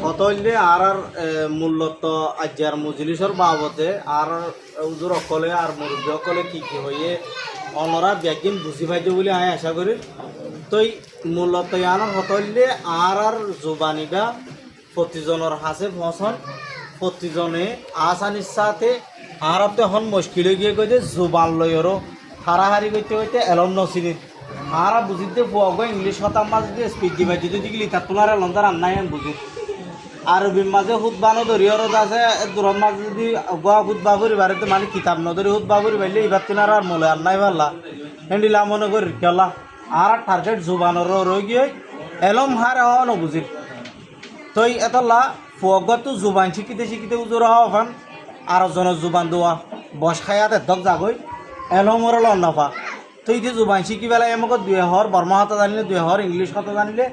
হতইলে আর মূলত আজ্যার মজলিসর বাবদে আর উজুর অকলে আর মুরব্বী অকলে কি হয়ে অনরা ব্যাগিন বুঝি পাইছে বলে আমি আশা করি। তো মূলত ইয়ানোর হতইলে আর জোবানিবা প্রতিজনের হাসে ফসন প্রতিজনে আসানির সাথে আর এখন মুশকিল গিয়ে কই যে জোবান লইরও হারাহারি করতে করতে এলম নসিনি আর বুঝিতে পুয়া ইংলিশ কথা মাঝ দিয়ে স্পিড দিবা যদি দিগলি তার তোমার লন্দার আন্নাই বুঝি আরবির মাঝে হুদবানো ধরিয়রত আছে দূরের মাঝে যদি গোয়া হুদবা করি বাড়িতে মানে কিতাব নদরি হুদবা করি পাইলে এবার তিনার আর মলে আর নাই পারলা হেন্ডিলা মনে করি কেলা আর টার্গেট জুবানোর রয়ে গিয়ে এলম হার হওয়া নবুঝির তই এতলা ফুয়াগতো জুবান শিখিতে শিখিতে উজোর হওয়া আর জনের জুবান দোয়া বস খায়াত এদক যাগৈ এলমর লন্নফা তুই যে জুবান শিখি পেলাই আমাকে 2 হর বর্মা হতা জানিলে 2 হর ইংলিশ হতা জানিলে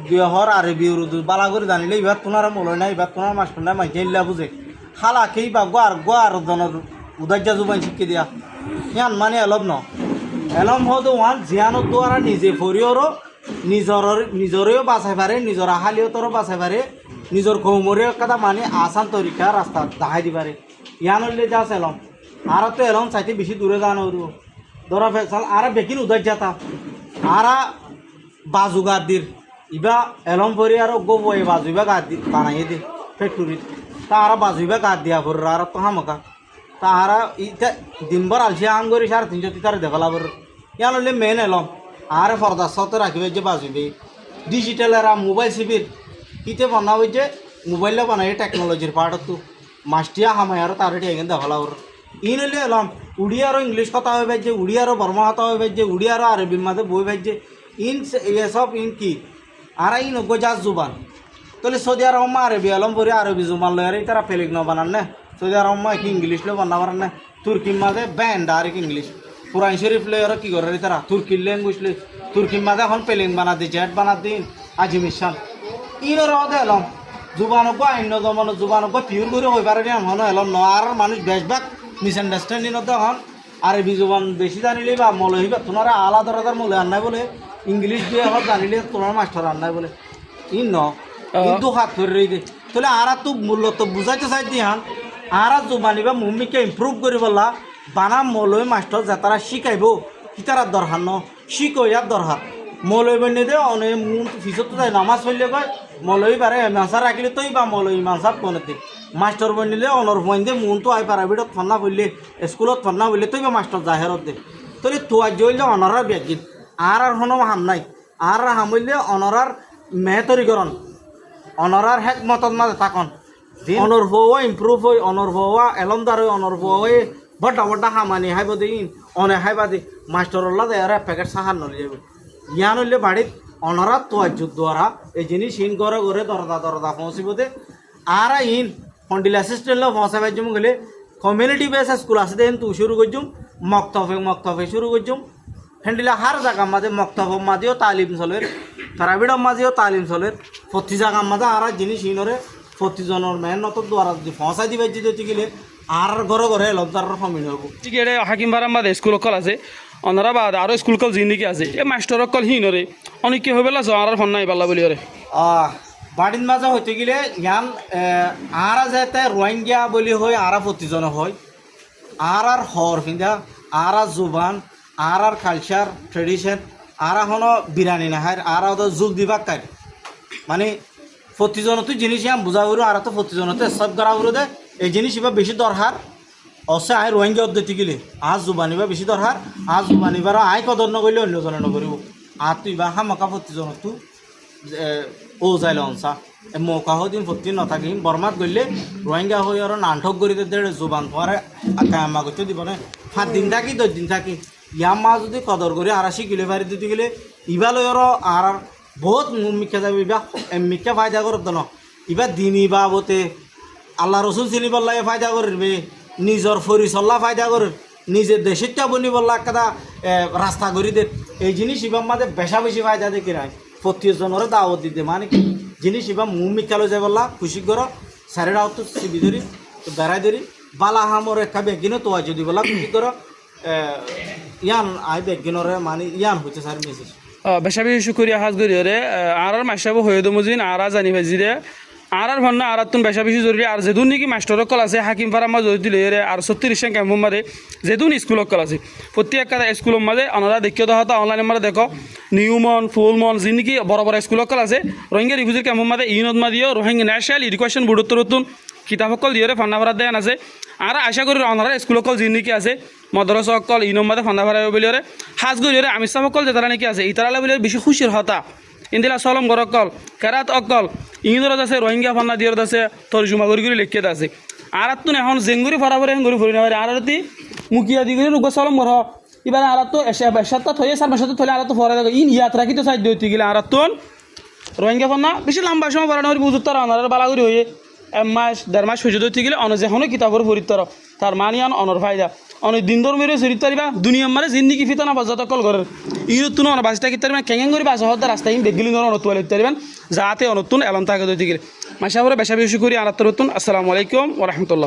2 হর আরবি উর্দু বালা করে জানিলে এবার তোমার মলয় নাই এবার তোমার মাস্টার নাই মাইকে ইল্লা বুঝে খালা খেই বা গোয়ার জনের উদার্যা জুবান শিখি দিয়া ইয়ান মানে এলম ন এলম হতো ওয়ান জিয়ানোর দ্বারা নিজে ফরিয়রও নিজরেও বাঁচাই পারে নিজর আহালিয়তরও বাঁচাই পারে নিজর কৌমরেও কথা মানে আসান তরিকা রাস্তা দেখাই দি পারে ইয়ান হইলে যা এলম আর তো এলম চাইতে বেশি দূরে যান ধরা ফেসাল আর বেকিন উদার্যাতা আর বাজু গাদ দির ইবা এলম পরি আর গো বই বাজু ইবা গাদ বানাই দি ফ্যাক্টরিত তা আর বাজু ইবা গাদ দিয়া পর আর তো হামকা তা আর ইটা দিনভর আলসি আম করি 350 তার দেখালা পর ইয়ান হইলে মেন এলম আর ফরদা সত রাখিবে যে বাজুবে ডিজিটাল এরা মোবাইল শিবির ইতে বানাবে যে মোবাইলে বানাই টেকনোলজির পার্ট তো মাস্টিয়া হামায় আর তার এখানে দেখালা পর ইন হইলে এলম উড়িয়ারও ইংলিশ কথা হয়ে ভাইছে উড়িয়ারও বর্মা কথা হয়ে ভাইছে উড়িয়ারও আরবির মাঝে বই ভাইছে ইন এসব ইন কি আর ইন গোজাজ জুবান তাহলে সৌদি আরব আরবি আলম পরে আরবি জুবান লয় আর তারা ফেলিক ন বানান না সৌদি আরব কি ইংলিশ লো বানা পারেন না তুর্কির মাঝে ব্যান্ড আর কি ইংলিশ পুরান শরীফ লয় আর কি করে তারা তুর্কির ল্যাঙ্গুয়েজ লই তুর্কির মাঝে এখন পেলিং বানা দি জেট বানা দিন আজিমিশান ইন রদে এলম জুবানক আইন জমান জুবানক পিওর করে হয়ে পারে হন এলম ন আর মানুষ বেশভাগ মিসআন্ডারস্ট্যান্ডিং হন আরবি জুবান বেশি জানিলে বা মলে হইবা তোমার আলাদা আলাদা মলে আন্নাই বলে ইংলিশ দিয়ে হল জানিলে তোমার মাস্টার আন্নাই বলে ইন ন কিন্তু হাত ধরে রই দে তাহলে আর তো মূলত বুঝাইতে চাই দি হান আর জুবানি বা মুমিকে ইম্প্রুভ করি বললা বানা মলয় মাস্টার যে তারা শিখাইব কি তারা দরকার ন শিখইয়ার দরকার মলয় বন্যে দে অনেক মন ফিসত যায় নামাজ পড়লে কয় মলয় পারে মানসার রাখলে তৈ বা মলয় মানসার কোনে দে মাস্টার বনিলে অনর বইন্দে মন তো আই প্রাইভেটত ফন্না বললে স্কুলত ফন্না বললে তৈ বা মাস্টার জাহেরত দে তাহলে তোয়া জইলে অনরার ব্যাগিন আর হনো হাম নাই আর হাম বললে অনরার মেহতরিকরণ অনরার হেক মতত মাঝে থাকন অনর হওয়া ইম্প্রুভ হই অনর হওয়া এলমদার হই অনর হওয়া বড় বড় হামানি হাইব দিন অনে হাইবা দি মাস্টারল্লা দে আর প্যাকেট সাহার নলি যাবে ইয়ান হইলে বাড়িত অনরা তোয়া দ্বারা এই জিনিস ইন করে করে দরদা পৌঁছিব দে আর ইন ফন্ডিল অ্যাসিস্ট্যান্ট পৌঁছা পাইজুম গেলে কমিউনিটি বেস স্কুল আছে দেন তু শুরু করছুম মক্তফে শুরু করছুম হ্যান্ডিলা হার জায়গা মাঝে মক্তফ মাঝেও তালিম চলের প্রাইভেট মাঝেও তালিম চলের প্রতি জায়গার মাঝে আর জিনিস ইনরে প্রতিজনের মেহনত দ্বারা যদি পৌঁছাই দিবে যেতে গেলে আর ঘরে ঘরে লবদার সমিল হব ঠিক আছে হাকিম ভাড়া বাদে স্কুল কল আছে অনারা বাদ আরও স্কুল কল জিন্দিগি আছে এই মাস্টার কল হিনরে অনেক কি হয়ে লাস আর ফন্নাই পাল্লা বলি রে বাড়ির মাঝে হইতে গেলে জ্ঞান আর যাতে রোহিঙ্গা বলি হয় আর প্রতিজন হয় আর হর ফিন্দা আর জুবান আর কালচার ট্রেডিশন আর এখনো বিরানি নাহার আর যোগ দিবাক কার মানে প্রতিজনতো জিনিস আমি বুঝা করো আর তো প্রতিজনতো সব করা করো দে এই জিনিস এবার বেশি দরকার অবশ্যই আই রোহিঙ্গা দিতে গেলে আজ জুবানিবা বেশি দরকার আজ জুবানিবার আই কদর নকরিলে অন্যজনে নকরিব আর তুই বা হামাকা প্রতিজনতো ও যাইলে অনসা মৌকা দিন ভর্তি নথাকি বর্মাত গেলে রোহিঙ্গা হয়ে আর নানঠক করে দেড় জোবান তোমার কামা করতে দিব না 5 দিন থাকি 10 দিন থাকি ইয়ার মা যদি কদর করে আর শিখিলে পারি দিতে গেলে ইবা লই আর বহুত মিক্ষা যাবে ইবা মিক্ষা ফায়দা করত ন ইবা দিনী বাবতে আল্লাহ রসুল চিনি বললাই ফায়দা করবে নিজের ফরিচল্লা ফায়দা করে নিজের দেশেরটা বনি বললা একটা রাস্তা করে দে এই জিনিস ইবার মাঝে বেশা বেশি ফায়দা দেখি নাই প্রত্যেকজনের দাওয়াত দিতে মানে কি জিনিস এবার মুখ মিকালো যাই বললা খুশি করো স্যারেরা তো সিবি ধরি বেড়াই ধরি বালা হামর একটা বেগিনও তো যদি বলা খুশি করো ইয়ান আই বেগিনরে মানে ইয়ান হইতে স্যার মেসেজ বেশা বেশি শুক্রিয়া হাজ করি রে আর মাসাবো হয়ে দমুজিন আর জানি ভাজি রে আর ভন্না আর তুন বেশা বেশি জরুরি আর যেদুন নাকি মাস্টার কল আছে হাকিম ফারাম্মা যদি দিলে আর 36 ক্যাম্প মাঝে যেদুন স্কুল কল আছে প্রত্যেক স্কুলের মাঝে ওনারা দেখিয়ে দেওয়া হতো অনলাইনের মাঝে দেখো নিউমন ফুলমন যি নাকি বড় বড় স্কুল কল আছে রোহিঙ্গা রিফিউজির ক্যাম্প মাঝে ইউনত মা দিও রোহিঙ্গা ন্যাশনাল এডুকেশন বোর্ডত নতুন কিতাব সকল দিয়ে ফান্না ভরা দেন আছে আর আশা করি ওনারা স্কুল কল যি নাকি আছে মদ্রাসা সকল ইউনত মাঝে ফান্না ভরা বলে হাজ করি আমি সকল যে তারা নাকি আছে ইতারা বলে বেশি খুশির হতা ইন্দিলা সলম গর অকল কেরাত অকল ইংরেজ আছে রোহিঙ্গা ফান্না দিয়ে আছে তর্জুমা করি লিখিয়ে আছে আর তুন এখন জেঙ্গুরি ফরাবরে এখন ঘুরি ফুরি না আর মুখিয়া দি করে রুগ সলম গর এবার আর তো বেসাতটা থয়ে সার বেসাতে থলে আর তো ফরা দেখো ইন ইয়াত রাখি তো সাইড দিতে গেলে আর তুন রোহিঙ্গা ফান্না বেশি লম্বা সময় ফরা নয় বুঝতে তারা অনার বালাগুড়ি হয়ে 1 মাস 1.5 মাস হয়ে দিতে গেলে অন যেখনো কিতাবর ফরিতর তার মানিয়ান অনর ফায়দা অনেক দিন ধর মেরে চরিত পারিবা দুনিয়া মানে জিন্দিগি ফিতানা বাজাত কল করেন ইউরোতুন অন বাসটা কিতার মানে কেঙ্গেন করে বাসা হতে রাস্তা ইন বেগিলি ধর অনতুয়া লিখতে পারবেন যাতে অনতুন এলন থাকে দিতে গেলে মাসা করে বেশা বেশি করি আর আসসালামু আলাইকুম ওয়া রাহমাতুল্লাহ।